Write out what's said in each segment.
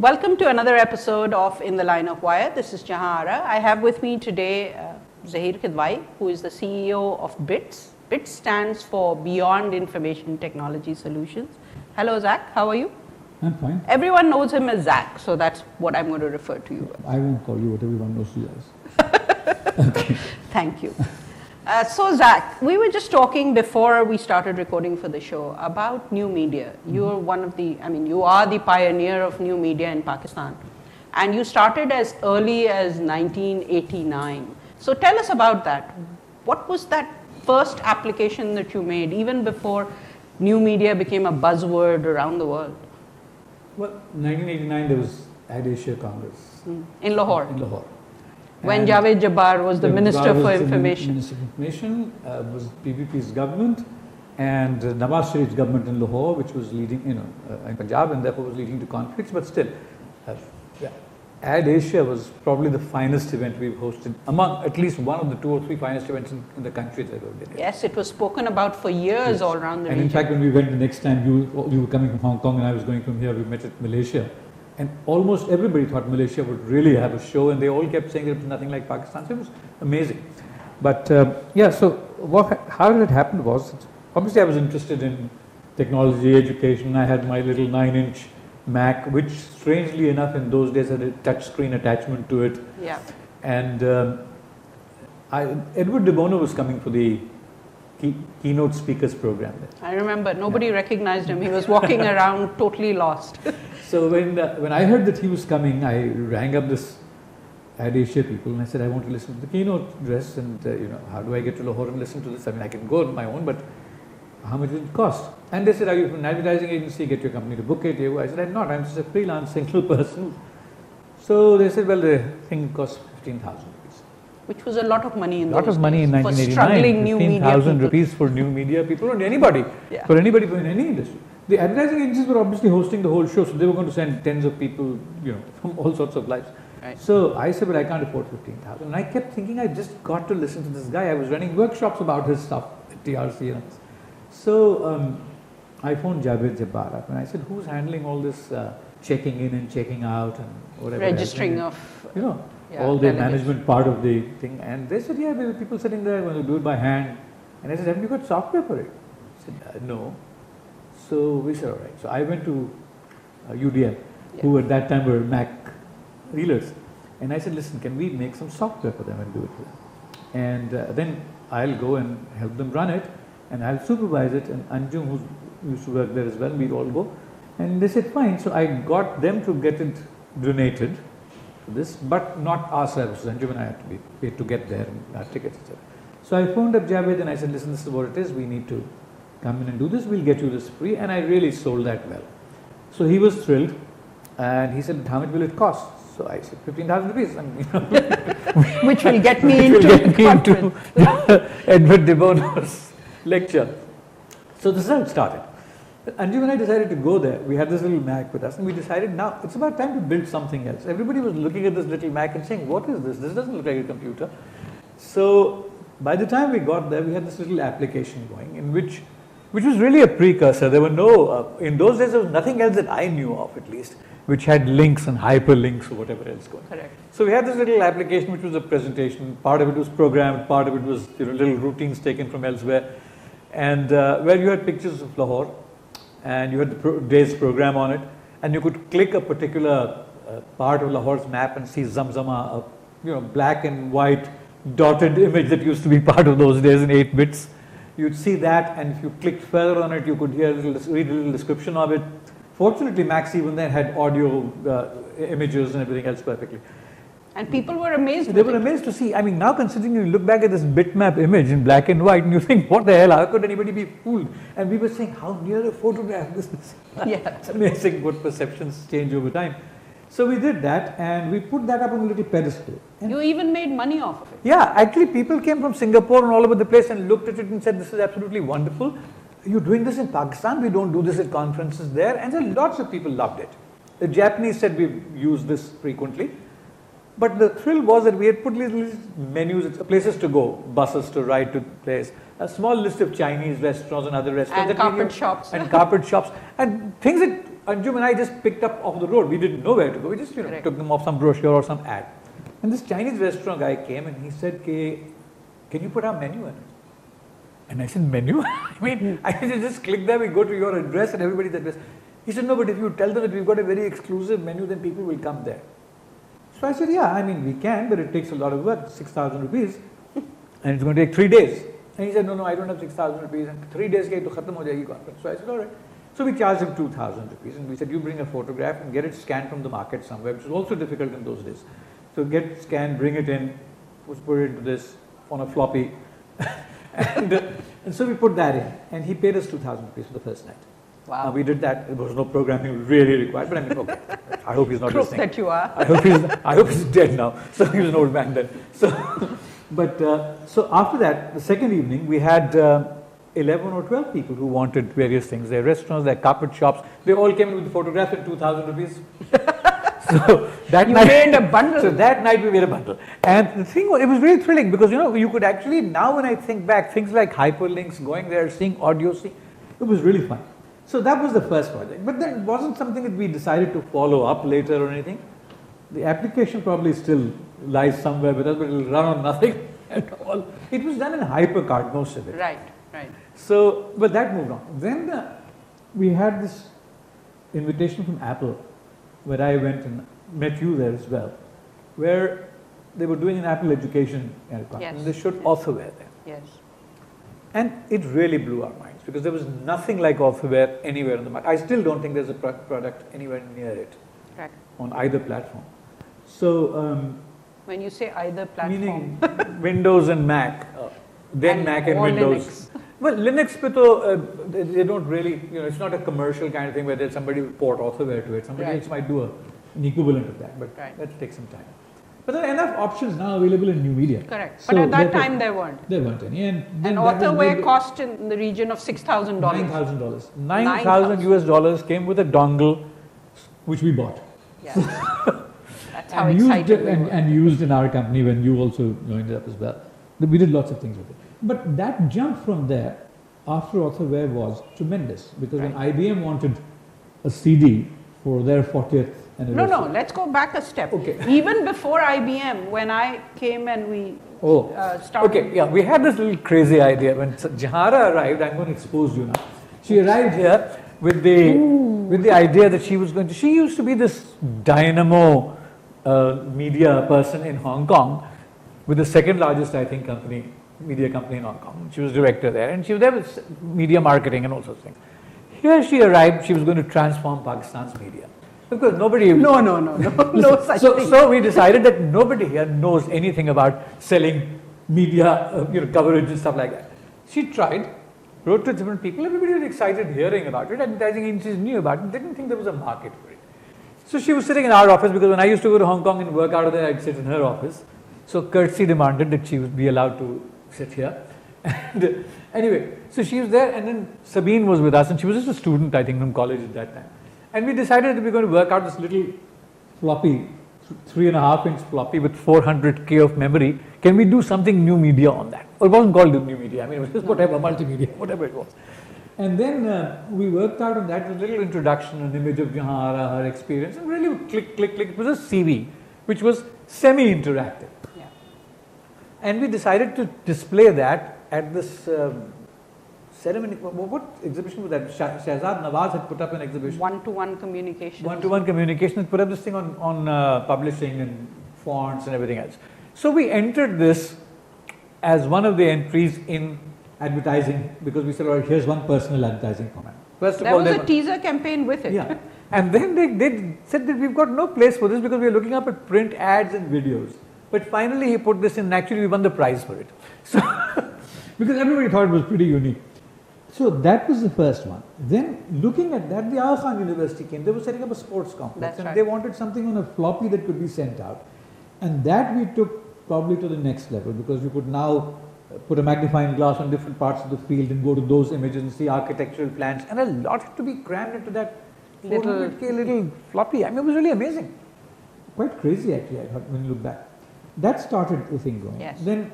Welcome to another episode of In the Line of Wire. This is Jahan Ara. I have with me today Zahir Kidwai, who is the CEO of BITS. BITS stands for Beyond Information Technology Solutions. Hello, Zach. How are you? I'm fine. Everyone knows him as Zach, so that's what I'm going to refer to you as. I won't call you what everyone knows you as. Okay. Thank you. So, Zach, we were just talking before we started recording for the show about new media. You're one of the, you are the pioneer of new media in Pakistan. And you started as early as 1989. So tell us about that. What was that first application that you made, even before new media became a buzzword around the world? Well, 1989 there was Asia Congress. In Lahore. In Lahore. When And Javed Jabbar was the Minister for Information. Minister of Information was PPP's government, and Nawaz Sharif's government in Lahore, which was leading, in Punjab, and therefore was leading to conflicts. But still, Ad Asia was probably the finest event we've hosted, among at least one of the 2 or 3 finest events in the country that ever been. Yes, it was spoken about for years all around the region. And in fact, when we went the next time, you were coming from Hong Kong and I was going from here, we met at Malaysia. And almost everybody thought Malaysia would really have a show, and they all kept saying it was nothing like Pakistan. So it was amazing. But how it happened was, obviously I was interested in technology, education. I had my little 9-inch Mac, which strangely enough in those days had a touch screen attachment to it. Yeah. And Edward de Bono was coming for the keynote speakers program there. I remember, nobody recognized him. He was walking around totally lost. So when I heard that he was coming, I rang up this Ad Asia people and I said, I want to listen to the keynote address, and how do I get to Lahore and listen to this? I can go on my own, but how much will it cost? And they said, are you from an advertising agency? Get your company to book it. I said, I'm not. I'm just a freelance single person. So they said, well, the thing costs 15,000 rupees. Which was a lot of money in those days. A lot of money in 1989. For struggling new media 15,000 rupees for new media people, or anybody. Yeah. For anybody in any industry. The advertising agencies were obviously hosting the whole show, so they were going to send tens of people, from all sorts of lives. Right. So I said, well, I can't afford 15,000. And I kept thinking, I just got to listen to this guy. I was running workshops about his stuff at TRC. So I phoned Javed Jabbar up and I said, who's handling all this checking in and checking out and whatever? Registering of... all the management part of the thing. And they said, there were people sitting there going to do it by hand. And I said, haven't you got software for it? I said, no. So we said, all right. So I went to UDL, who at that time were Mac dealers. And I said, listen, can we make some software for them and do it for them? And then I'll go and help them run it, and I'll supervise it. And Anjum, who used to work there as well, we'd all go. And they said, fine. So I got them to get it donated for this, but not our services. Anjum and I had to be paid to get there and our tickets, etc. So I phoned up Javed and I said, listen, this is what it is. We need to come in and do this. We'll get you this free. And I really sold that well. So he was thrilled. And he said, how much will it cost? So I said, 15,000 rupees. Which will get me into Edward de Bono's lecture. So this is how it started. Anjum and I decided to go there. We had this little Mac with us, and we decided now it's about time to build something else. Everybody was looking at this little Mac and saying, what is this? This doesn't look like a computer. So by the time we got there, we had this little application going, in which was really a precursor. There were no, in those days there was nothing else that I knew of at least, which had links and hyperlinks or whatever else going. Correct. So we had this little application which was a presentation. Part of it was programmed, part of it was little routines taken from elsewhere, and where you had pictures of Lahore, and you had the day's program on it, and you could click a particular part of Lahore's map and see Zamzama, black and white dotted image that used to be part of those days in 8 bits. You'd see that, and if you clicked further on it, you could read a little description of it. Fortunately, Max even then had audio images and everything else perfectly. And people were amazed. They were amazed to see. Now considering you look back at this bitmap image in black and white and you think, what the hell, how could anybody be fooled? And we were saying, how near a photograph this is. It's amazing what perceptions change over time. So we did that, and we put that up on a little pedestal. And you even made money off of it. Yeah, actually people came from Singapore and all over the place and looked at it and said, this is absolutely wonderful. You're doing this in Pakistan, we don't do this at conferences there. And so lots of people loved it. The Japanese said we've used this frequently. But the thrill was that we had put little menus, places to go, buses to ride to place, a small list of Chinese restaurants and other restaurants. And carpet shops. And carpet shops. And things that Anjum and I just picked up off the road. We didn't know where to go. We just took them off some brochure or some ad. And this Chinese restaurant guy came and he said, can you put our menu in it? And I said, menu? I mean, I just click there, we go to your address and everybody's address. He said, no, but if you tell them that we've got a very exclusive menu, then people will come there. So I said, yeah, I mean, we can, but it takes a lot of work, 6,000 rupees, and it's going to take 3 days. And he said, no, I don't have 6,000 rupees, and 3 days ke to khatam ho jayegi conference. So I said, all right. So we charged him 2,000 rupees, and we said, you bring a photograph and get it scanned from the market somewhere, which was also difficult in those days. So get it scanned, bring it in, put it into this on a floppy, and so we put that in, and he paid us 2,000 rupees for the first night. Wow. We did that. There was no programming really required, but I mean, okay. I hope he's not Proof listening. that you are. I hope he's dead now. So he was an old man then. So, so after that, the second evening, we had 11 or 12 people who wanted various things. Their restaurants, their carpet shops. They all came in with photographs at 2,000 rupees. So that night, made a bundle. So that night we made a bundle. And the thing was, it was really thrilling because, you could actually, now when I think back, things like hyperlinks, going there, seeing audio, it was really fun. So that was the first project. But then it wasn't something that we decided to follow up later or anything. The application probably still lies somewhere with us, but it will run on nothing at all. It was done in HyperCard, most of it. Right. So, but that moved on. Then we had this invitation from Apple, where I went and met you there as well, where they were doing an Apple education conference. Yes. And they showed authorware there. Yes. And it really blew our minds because there was nothing like authorware anywhere in the market. I still don't think there's a product anywhere near it on either platform. So, when you say either platform, meaning Windows and Mac, then and Mac and Windows. Linux. Well, Linux, they don't really, it's not a commercial kind of thing where somebody will port authorware to it. Somebody else might do an equivalent of that, but that takes some time. But there are enough options now available in new media. Correct. So but at that time there weren't. There weren't any. And authorware cost in the region of $6,000. $9,000. $9,000 US dollars came with a dongle, which we bought. Yeah. That's how excited we were. And used in our company when you also joined it up as well. We did lots of things with it. But that jump from there after authorware was tremendous because when IBM wanted a CD for their 40th anniversary. No, let's go back a step. Okay. Even before IBM, when I came and we started. Okay, yeah, we had this little crazy idea. When Jahara arrived, I'm going to expose you now. She arrived here with the idea that she used to be this dynamo media person in Hong Kong with the second largest, I think, media company in Hong Kong. She was director there and she was there with media marketing and all sorts of things. Here she arrived, she was going to transform Pakistan's media. Because nobody... No such thing. So we decided that nobody here knows anything about selling media coverage and stuff like that. She tried, wrote to different people, everybody was excited hearing about it, advertising agencies knew about it, didn't think there was a market for it. So she was sitting in our office because when I used to go to Hong Kong and work out of there, I'd sit in her office. So courtesy demanded that she would be allowed to sit here. And anyway, so she was there and then Sabine was with us and she was just a student, I think, from college at that time. And we decided that we were going to work out this little floppy, 3.5-inch floppy with 400K of memory. Can we do something new media on that? Well, it wasn't called new media. I mean, it was just whatever, multimedia, whatever it was. And then we worked out on that, a little introduction, an image of Jahara, her experience, and really click. It was a CV, which was semi-interactive. Yeah. And we decided to display that at this ceremony. What exhibition was that? Shahzad Nawaz had put up an exhibition. One-to-one communication. One-to-one communication, had put up this thing on publishing and fonts and everything else. So we entered this as one of the entries in advertising because we said, all right, here's one personal advertising format. First of all, there was a teaser campaign with it. Yeah. And then they said that we've got no place for this because we're looking up at print ads and videos. But finally he put this in, actually we won the prize for it. So because everybody thought it was pretty unique. So that was the first one. Then looking at that, the Aga Khan University came. They were setting up a sports complex and they wanted something on a floppy that could be sent out. And that we took probably to the next level because you could now put a magnifying glass on different parts of the field and go to those images and see architectural plans, and a lot had to be crammed into that little floppy. I mean, it was really amazing. Quite crazy actually, I thought, when you look back. That started the thing going. Yes. Then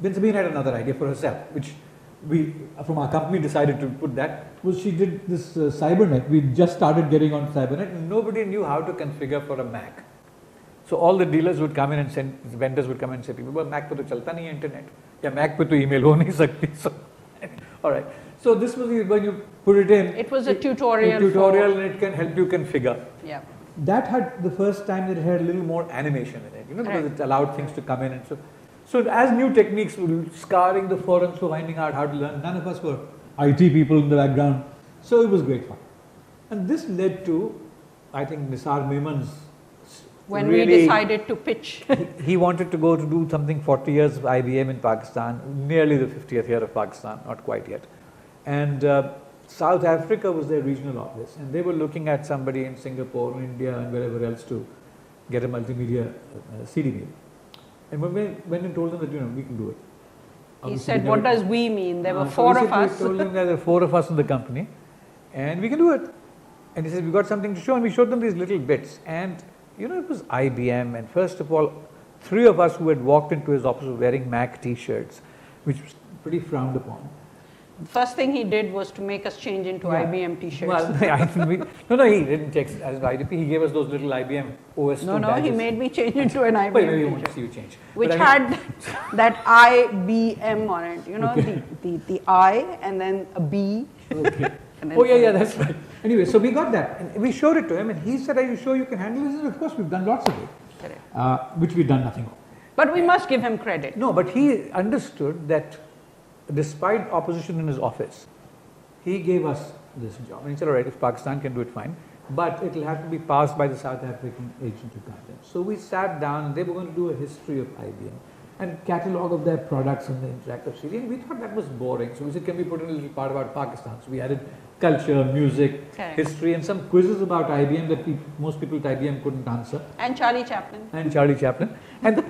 Sabine had another idea for herself, which from our company decided to put that, was she did this Cybernet. We just started getting on Cybernet and nobody knew how to configure for a Mac. So all the dealers would come in and send, vendors would come in and say, people, Mac पे तो चलता नहीं है internet, या Mac पे तो email हो नहीं सकती. So, all right. So this was when you put it in. It was a tutorial. And it can help you configure. Yeah. That had the first time that it had a little more animation in it, because it allowed things to come in and so. So as new techniques were scouring the forums for finding out how to learn, none of us were IT people in the background. So it was great fun. And this led to, I think, Nisar Memons. When we decided to pitch. He wanted to go to do something 40 years of IBM in Pakistan, nearly the 50th year of Pakistan, not quite yet. And South Africa was their regional office. And they were looking at somebody in Singapore, India and wherever else to get a multimedia CD deal. And when we went and told them that, we can do it. He said, what does we mean? There were four of us. We told them that there were 4 of us in the company and we can do it. And he said, we got something to show, and we showed them these little bits. And, it was IBM, and first of all, 3 of us who had walked into his office were wearing Mac t-shirts, which was pretty frowned upon. The first thing he did was to make us change into IBM t-shirts. Well, he didn't take us as IDP. He gave us those little IBM OS2 badges. He made me change into an IBM maybe you want to see you change. Which had that IBM on it, the I and then a B. Okay. Yeah, that's right. Anyway, so we got that and we showed it to him and he said, are you sure you can handle this? And of course, we've done lots of it. Correct. Which we've done nothing of. But we must give him credit. No, but he understood that despite opposition in his office, he gave us this job. And he said, all right, if Pakistan can do it, fine. But it will have to be passed by the South African agent who got them. So we sat down and they were going to do a history of IBM and catalogue of their products in the interactive CD. And we thought that was boring. So we said, can we put in a little part about Pakistan? So we added culture, music, history, and some quizzes about IBM that most people at IBM couldn't answer. And Charlie Chaplin. And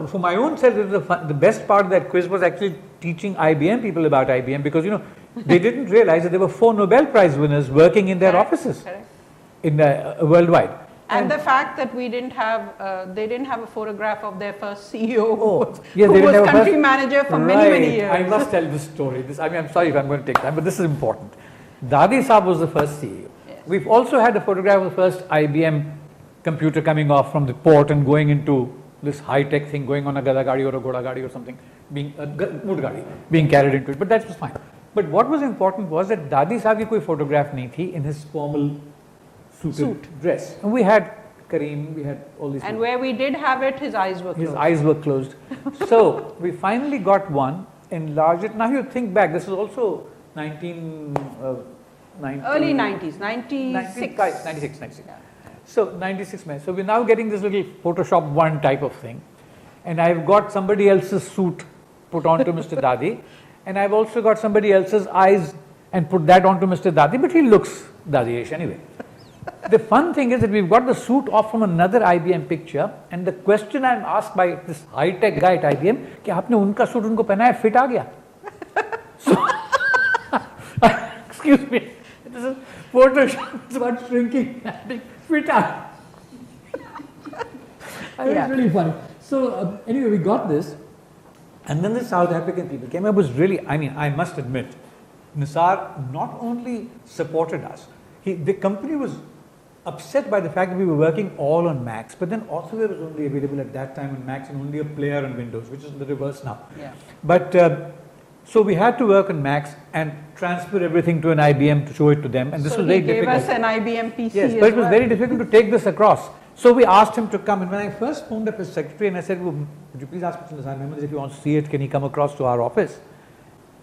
for my own self, the best part of that quiz was actually teaching IBM people about IBM because, they didn't realize that there were 4 Nobel Prize winners working in their offices in worldwide. And the fact that we didn't have, they didn't have a photograph of their first CEO who was country manager for many years. I must tell this story. I'm sorry if I'm going to take time, but this is important. Dadi Saab was the first CEO. Yes. We've also had a photograph of the first IBM computer coming off from the port and going into this high-tech thing, going on a Gada Gadi or a Goda Gadi or something, being carried into it, but that was fine. But what was important was that Dadi Saab ki koi photograph nahi thi in his formal suit dress. And we had Kareem, we had all these And where we did have it, his eyes were closed. His eyes were closed. So we finally got one, enlarged it. Now you think back, this is also early 90s, 96. 96. Yeah. So 96 May. So we're now getting this little Photoshop 1 type of thing. And I've got somebody else's suit put onto Mr. Dadi. And I've also got somebody else's eyes and put that onto Mr. Dadi, but he looks Dadi-ish anyway. The fun thing is that we've got the suit off from another IBM picture, and the question I'm asked by this high-tech guy at IBM, कि आपने उनका suit उनको पहना है, fit आ गया? So, excuse me, this is Photoshop, it's about shrinking, fit out. It's really funny. So anyway, we got this, and then the South African people came. I must admit, Nisar not only supported us, the company was upset by the fact that we were working all on Macs, but then Authorware was only available at that time on Macs and only a player on Windows, which is the reverse now. Yeah. But so we had to work on Macs and transfer everything to an IBM to show it to them, and this was very difficult. So he gave us an IBM PC. Yes, but it was very difficult to take this across. So we asked him to come, and when I first phoned up his secretary and I said, would you please ask Mr. Nisar Memons if he wants to see it, can he come across to our office?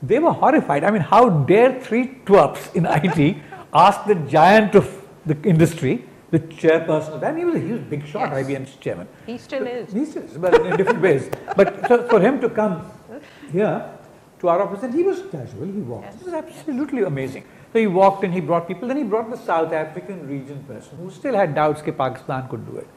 They were horrified. How dare 3 twerps in IT ask the giant of the industry, the chairperson of that, and he was a big shot, IBM's chairman. He still is. He still is, but in different ways. But so for him to come here to our office, and he was casual, he walked. Yes. It was absolutely amazing. So he walked and he brought people, then he brought the South African region person who still had doubts that Pakistan could do it.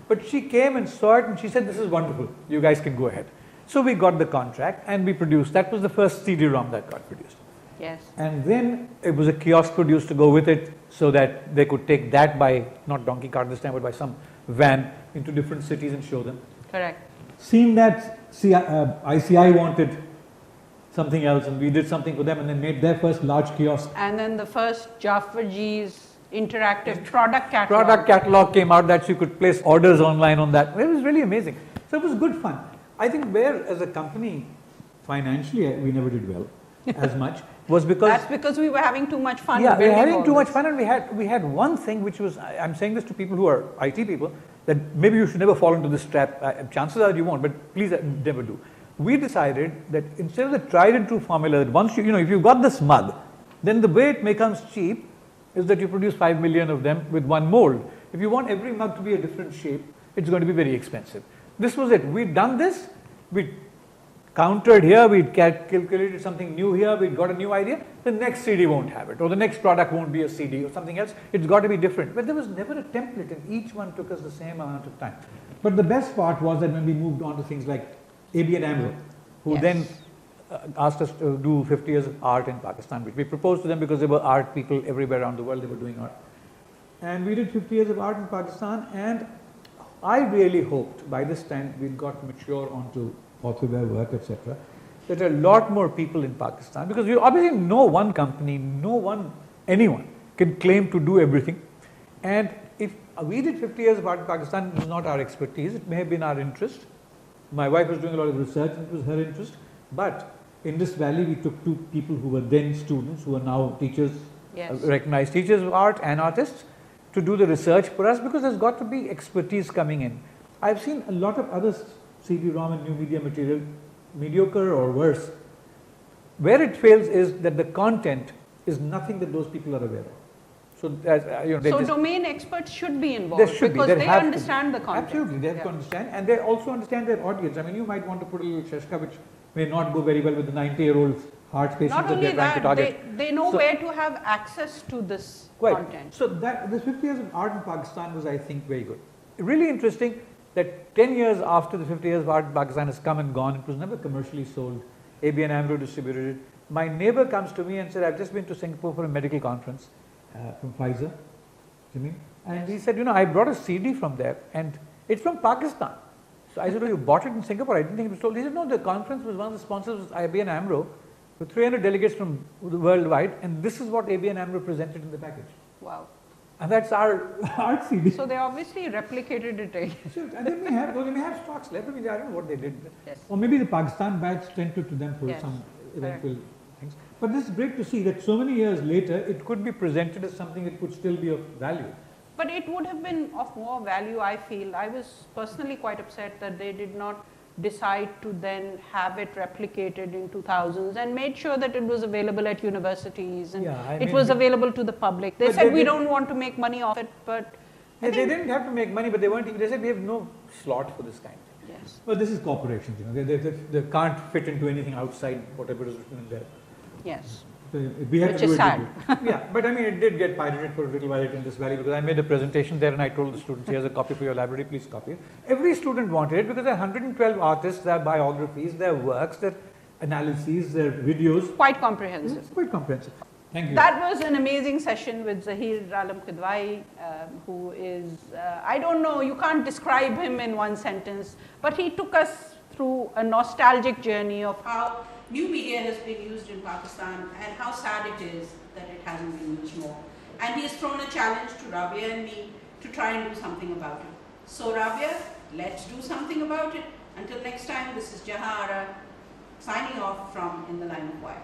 But she came and saw it and she said, this is wonderful, you guys can go ahead. So we got the contract and we produced, that was the first CD-ROM that got produced. Yes. And then it was a kiosk produced to go with it so that they could take that by, not donkey cart this time, but by some van into different cities and show them. Correct. Seeing that ICI wanted something else, and we did something for them, and then made their first large kiosk. And then the first Jaffarji's interactive product catalog. Product catalog came out that you could place orders online on that. It was really amazing. So it was good fun. I think where as a company, financially, we never did well as much, was because... That's because we were having too much fun. Yeah, we were having too much fun, and we had one thing which was, I'm saying this to people who are IT people, that maybe you should never fall into this trap. Chances are you won't, but please never do. We decided that instead of the tried and true formula that once you know, if you've got this mug, then the way it becomes cheap is that you produce 5 million of them with one mold. If you want every mug to be a different shape, it's going to be very expensive. This was it. We'd done this, we countered here, we'd calculated something new here, we'd got a new idea, the next CD won't have it, or the next product won't be a CD or something else, it's got to be different. But there was never a template, and each one took us the same amount of time. But the best part was that when we moved on to things like AB and AMRO, who then asked us to do 50 years of art in Pakistan, which we proposed to them because there were art people everywhere around the world, they were doing art. And we did 50 years of art in Pakistan, and I really hoped by this time we'd got mature onto authorware work, etc., that a lot more people in Pakistan, because you obviously no one company, anyone can claim to do everything. And if we did 50 years of art in Pakistan, it was not our expertise, it may have been our interest. My wife was doing a lot of research, and it was her interest. But in this valley, we took two people who were then students, who are now teachers, recognized teachers of art and artists, to do the research for us, because there's got to be expertise coming in. I've seen a lot of other CD-ROM and new media material, mediocre or worse. Where it fails is that the content is nothing that those people are aware of. So, so domain experts should be involved because they understand the content. Absolutely, they have to understand, and they also understand their audience. I mean, you might want to put a little shashka which may not go very well with the 90-year-old heart patients that they're trying to target. They know where to have access to this content. So this 50 years of art in Pakistan was, I think, very good. Really interesting that 10 years after the 50 years of art in Pakistan has come and gone, it was never commercially sold. AB and AMRO distributed it. My neighbor comes to me and said, I've just been to Singapore for a medical conference from Pfizer, and he said, you know, I brought a CD from there, and it's from Pakistan. So I said, oh, you bought it in Singapore? I didn't think it was sold. He said, no, the conference was one of the sponsors was AB and AMRO, with 300 delegates from worldwide, and this is what AB and AMRO presented in the package. Wow. And that's our art CD. So they obviously replicated it. Sure, and they may have stocks left. I mean, I don't know what they did. Yes. Or maybe the Pakistan batch sent it to them for some eventual things. But this is great to see that so many years later, it could be presented as something that could still be of value. But it would have been of more value, I feel. I was personally quite upset that they did not decide to then have it replicated in 2000s and made sure that it was available at universities and it was available to the public. They said we don't want to make money off it, but they didn't have to make money, but they said we have no slot for this kind. Yes. Well, this is corporations, you know, they can't fit into anything outside whatever is written in there. Yes. So we had Which to do is sad. Yeah, but I mean, it did get pirated for a little while in this valley, because I made a presentation there and I told the students, here's a copy for your library, please copy it. Every student wanted it because there are 112 artists, their biographies, their works, their analyses, their videos. Quite comprehensive. It's quite comprehensive. Thank you. That was an amazing session with Zahir Alam Kidwai, who is, I don't know, you can't describe him in one sentence, but he took us through a nostalgic journey of how new media has been used in Pakistan and how sad it is that it hasn't been used more. And he has thrown a challenge to Rabia and me to try and do something about it. So Rabia, let's do something about it. Until next time, this is Jahan Ara signing off from In the Line of Wire.